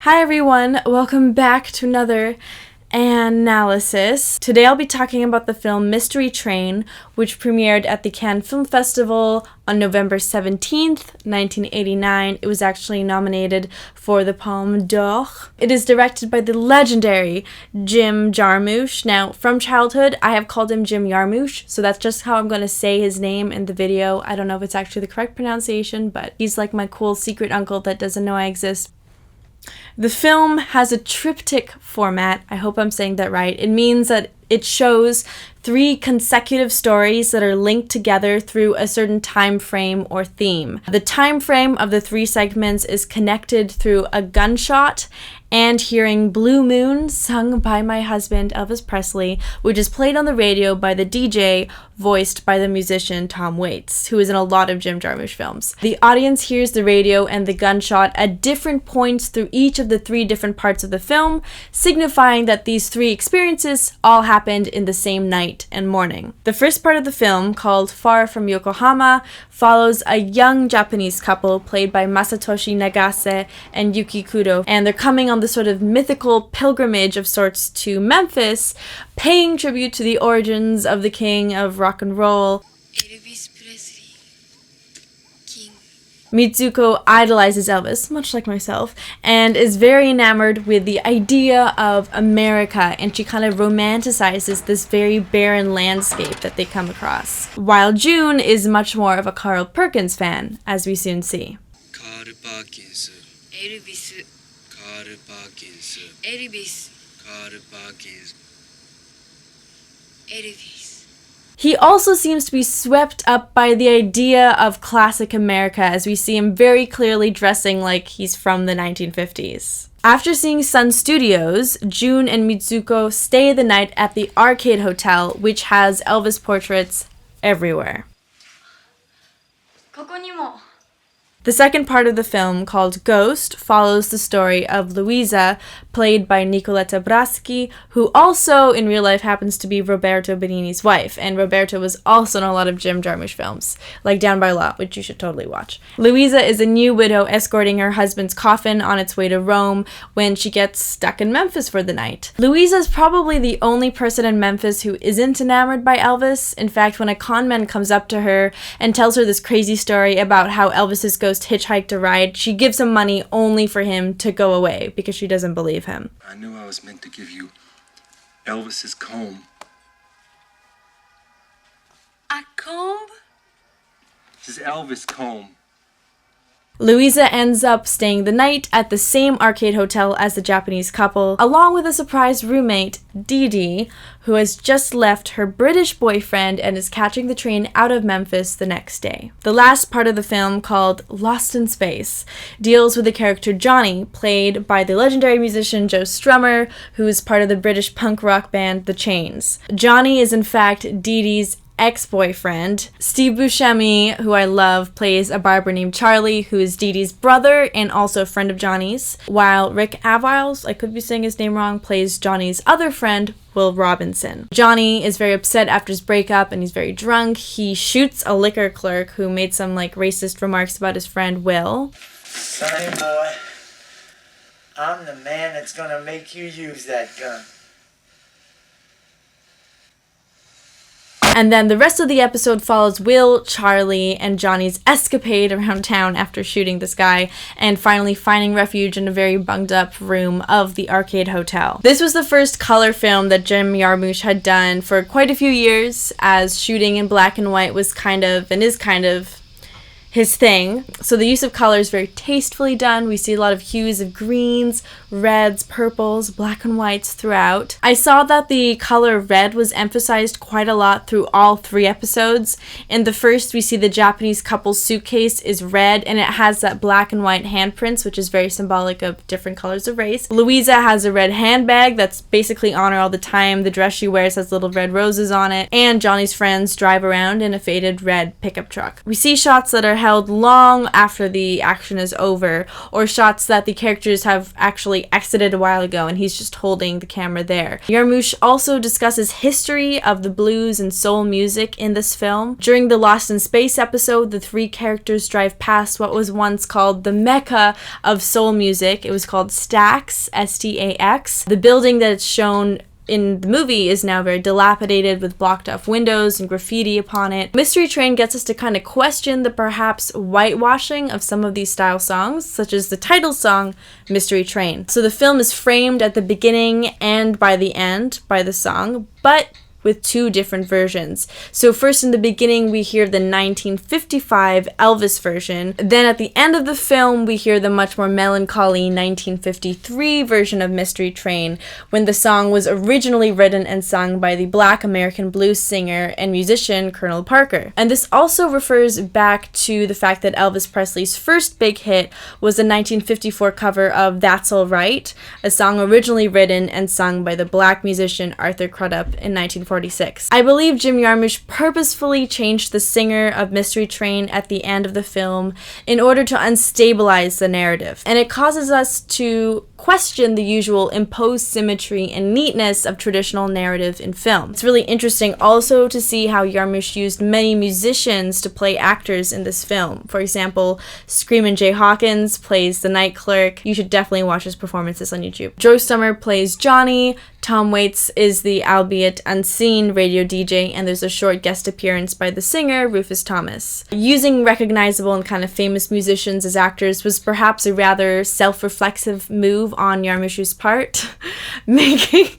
Hi everyone, welcome back to another Ann-alysis. Today I'll be talking about the film Mystery Train, which premiered at the Cannes Film Festival on November 17th, 1989. It was actually nominated for the Palme d'Or. It is directed by the legendary Jim Jarmusch. Now, from childhood, I have called him Jim Yarmouche, so that's just how I'm going to say his name in the video. I don't know if it's actually the correct pronunciation, but he's like my cool secret uncle that doesn't know I exist. The film has a triptych format. I hope I'm saying that right. It means that it shows 3 consecutive stories that are linked together through a certain time frame or theme. The time frame of the 3 segments is connected through a gunshot and hearing Blue Moon sung by my husband Elvis Presley, which is played on the radio by the DJ voiced by the musician Tom Waits, who is in a lot of Jim Jarmusch films. The audience hears the radio and the gunshot at different points through each of the 3 different parts of the film, signifying that these 3 experiences all happened in the same night and morning. The first part of the film, called Far from Yokohama, follows a young Japanese couple played by Masatoshi Nagase and Yuki Kudo, and they're coming on the sort of mythical pilgrimage of sorts to Memphis, paying tribute to the origins of the king of rock and roll. Elvis Presley, King. Mitsuko idolizes Elvis, much like myself, and is very enamored with the idea of America, and she kind of romanticizes this very barren landscape that they come across. While June is much more of a Carl Perkins fan, as we soon see. Carl Perkins. Elvis. Carl Perkins. Elvis. Carl Perkins. Elvis. He also seems to be swept up by the idea of classic America, as we see him very clearly dressing like he's from the 1950s. After seeing Sun Studios, June and Mitsuko stay the night at the Arcade Hotel, which has Elvis portraits everywhere. ここにも. The second part of the film, called Ghost, follows the story of Luisa, played by Nicoletta Braschi, who also in real life happens to be Roberto Benigni's wife, and Roberto was also in a lot of Jim Jarmusch films, like Down by Law, which you should totally watch. Luisa is a new widow escorting her husband's coffin on its way to Rome when she gets stuck in Memphis for the night. Luisa is probably the only person in Memphis who isn't enamored by Elvis. In fact, when a con man comes up to her and tells her this crazy story about how Elvis's ghost hitchhiked a ride, she gives him money only for him to go away because she doesn't believe him. I knew I was meant to give you Elvis's comb. A comb? This is Elvis' comb. Luisa ends up staying the night at the same arcade hotel as the Japanese couple, along with a surprise roommate, Dee, who has just left her British boyfriend and is catching the train out of Memphis the next day. The last part of the film, called Lost in Space, deals with the character Johnny, played by the legendary musician Joe Strummer, who is part of the British punk rock band The Chains. Johnny is in fact Dee's ex-boyfriend. Steve Buscemi, who I love, plays a barber named Charlie, who is Dee's brother and also a friend of Johnny's, while Rick Aviles, I could be saying his name wrong, plays Johnny's other friend, Will Robinson. Johnny is very upset after his breakup and he's very drunk. He shoots a liquor clerk who made some racist remarks about his friend Will. Sonny boy, I'm the man that's gonna make you use that gun. And then the rest of the episode follows Will, Charlie, and Johnny's escapade around town after shooting this guy, and finally finding refuge in a very bunged up room of the Arcade Hotel. This was the first color film that Jim Jarmusch had done for quite a few years, as shooting in black and white was kind of, and is kind of, his thing. So the use of color is very tastefully done. We see a lot of hues of greens, reds, purples, black and whites throughout. I saw that the color red was emphasized quite a lot through all 3 episodes. In the first, we see the Japanese couple's suitcase is red and it has that black and white handprints, which is very symbolic of different colors of race. Luisa has a red handbag that's basically on her all the time. The dress she wears has little red roses on it, and Johnny's friends drive around in a faded red pickup truck. We see shots that are held long after the action is over, or shots that the characters have actually exited a while ago and he's just holding the camera there. Jarmusch also discusses history of the blues and soul music in this film. During the Lost in Space episode, the three characters drive past what was once called the Mecca of soul music. It was called Stax, S-T-A-X. The building that it's shown in the movie is now very dilapidated with blocked off windows and graffiti upon it. Mystery Train gets us to kind of question the perhaps whitewashing of some of these style songs, such as the title song, Mystery Train. So the film is framed at the beginning and by the end by the song, but with two different versions. So first in the beginning we hear the 1955 Elvis version. Then at the end of the film we hear the much more melancholy 1953 version of Mystery Train, when the song was originally written and sung by the Black American blues singer and musician Colonel Parker. And this also refers back to the fact that Elvis Presley's first big hit was the 1954 cover of That's All Right, a song originally written and sung by the Black musician Arthur Crudup in 1946. I believe Jim Jarmusch purposefully changed the singer of Mystery Train at the end of the film in order to unstabilize the narrative, and it causes us to question the usual imposed symmetry and neatness of traditional narrative in film. It's really interesting also to see how Jarmusch used many musicians to play actors in this film. For example, Screamin' Jay Hawkins plays the night clerk. You should definitely watch his performances on YouTube. Joe Stummer plays Johnny. Tom Waits is the albeit unseen radio DJ, and there's a short guest appearance by the singer Rufus Thomas. Using recognizable and kind of famous musicians as actors was perhaps a rather self-reflexive move on Jarmusch's part, making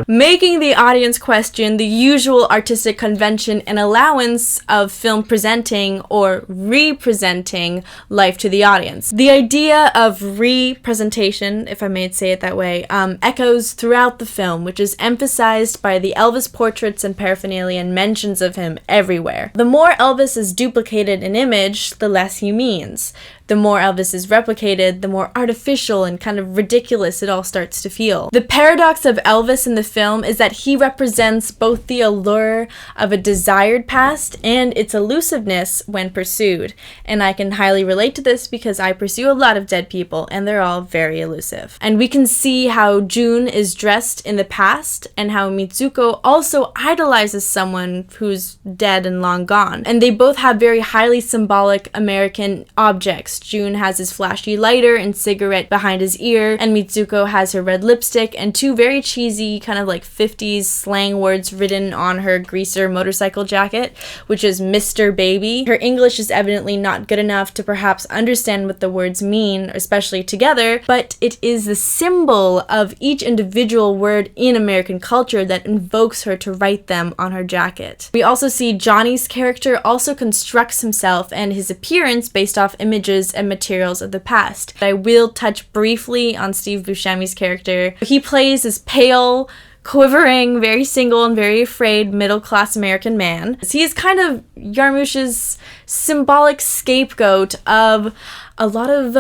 making the audience question the usual artistic convention and allowance of film presenting or representing life to the audience. The idea of representation, if I may say it that way, echoes throughout the film, which is emphasized by the Elvis portraits and paraphernalia and mentions of him everywhere. The more Elvis is duplicated in image, the less he means. The more Elvis is replicated, the more artificial and kind of ridiculous it all starts to feel. The paradox of Elvis in the film is that he represents both the allure of a desired past and its elusiveness when pursued. And I can highly relate to this because I pursue a lot of dead people and they're all very elusive. And we can see how June is dressed in the past and how Mitsuko also idolizes someone who's dead and long gone. And they both have very highly symbolic American objects. June has his flashy lighter and cigarette behind his ear, and Mitsuko has her red lipstick and two very cheesy kind of like 50s slang words written on her greaser motorcycle jacket, which is Mr. Baby. Her English is evidently not good enough to perhaps understand what the words mean, especially together, but it is the symbol of each individual word in American culture that invokes her to write them on her jacket. We also see Johnny's character also constructs himself and his appearance based off images and materials of the past. I will touch briefly on Steve Buscemi's character. He plays this pale, quivering, very single and very afraid middle-class American man. He is kind of Jarmusch's symbolic scapegoat of a lot of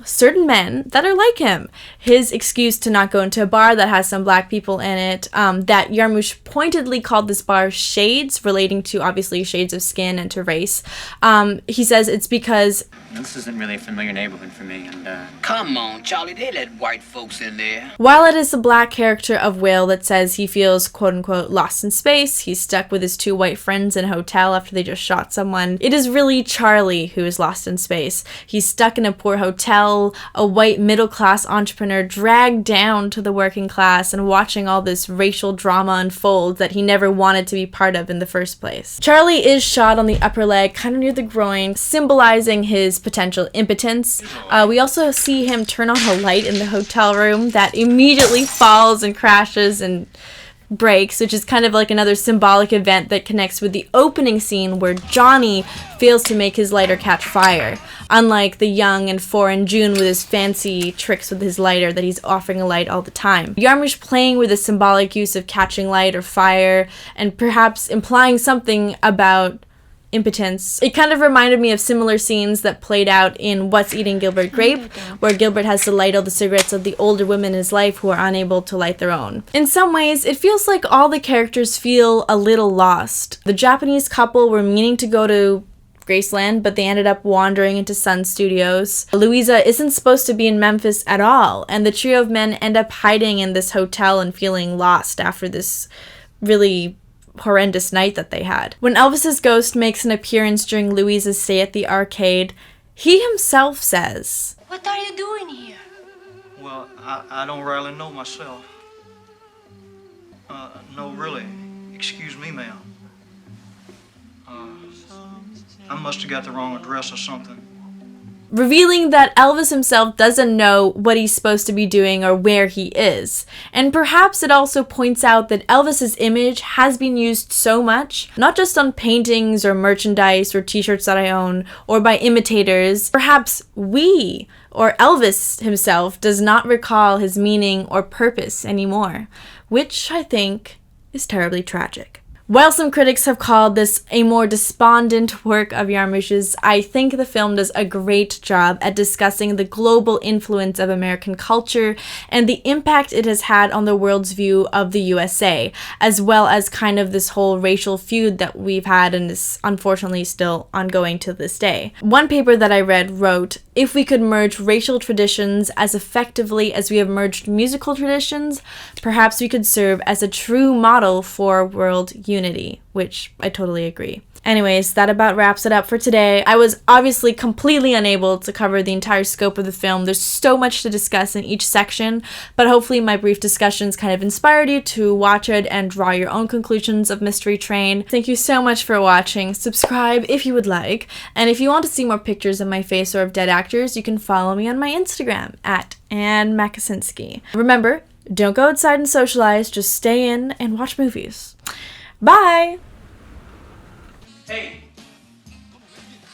certain men that are like him. His excuse to not go into a bar that has some black people in it, that Jarmusch pointedly called this bar Shades, relating to obviously shades of skin and to race. He says it's because this isn't really a familiar neighborhood for me, and Come on, Charlie, they let white folks in there. while it is the black character of Will that says he feels quote-unquote lost in space, he's stuck with his two white friends in a hotel after they just shot someone, it is really Charlie who is lost in space. He's stuck in a poor hotel, a white middle-class entrepreneur dragged down to the working class and watching all this racial drama unfold that he never wanted to be part of in the first place. Charlie is shot on the upper leg, kind of near the groin, symbolizing his potential impotence. We also see him turn on a light in the hotel room that immediately falls and crashes and breaks, which is kind of like another symbolic event that connects with the opening scene where Johnny fails to make his lighter catch fire, unlike the young and foreign June with his fancy tricks with his lighter that he's offering a light all the time. Jarmusch playing with the symbolic use of catching light or fire and perhaps implying something about impotence. It kind of reminded me of similar scenes that played out in What's Eating Gilbert Grape, where Gilbert has to light all the cigarettes of the older women in his life who are unable to light their own. In some ways, it feels like all the characters feel a little lost. The Japanese couple were meaning to go to Graceland, but they ended up wandering into Sun Studios. Louisa isn't supposed to be in Memphis at all, and the trio of men end up hiding in this hotel and feeling lost after this really horrendous night that they had. When Elvis's ghost makes an appearance during Louisa's stay at the arcade, he himself says, What are you doing here? Well, I don't really know myself. No, really. Excuse me, ma'am. I must have got the wrong address or something. revealing that Elvis himself doesn't know what he's supposed to be doing or where he is. And perhaps it also points out that Elvis's image has been used so much, not just on paintings or merchandise or t-shirts that I own, or by imitators. Perhaps we, or Elvis himself, does not recall his meaning or purpose anymore, which I think is terribly tragic. While some critics have called this a more despondent work of Jarmusch's, I think the film does a great job at discussing the global influence of American culture and the impact it has had on the world's view of the USA, as well as kind of this whole racial feud that we've had and is unfortunately still ongoing to this day. One paper that I read wrote, "If we could merge racial traditions as effectively as we have merged musical traditions, perhaps we could serve as a true model for world unity," which I totally agree. Anyways, that about wraps it up for today. I was obviously completely unable to cover the entire scope of the film. There's so much to discuss in each section, but hopefully my brief discussions kind of inspired you to watch it and draw your own conclusions of Mystery Train. Thank you so much for watching. Subscribe if you would like, and if you want to see more pictures of my face or of dead actors, you can follow me on my Instagram at Ann-alysis. Remember, don't go outside and socialize, just stay in and watch movies. Bye! Hey,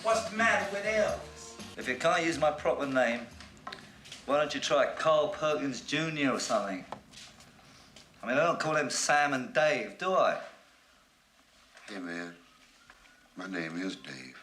what's the matter with Elvis? If you can't use my proper name, why don't you try Carl Perkins Jr. or something? I mean, I don't call him Sam and Dave, do I? Hey, man, my name is Dave.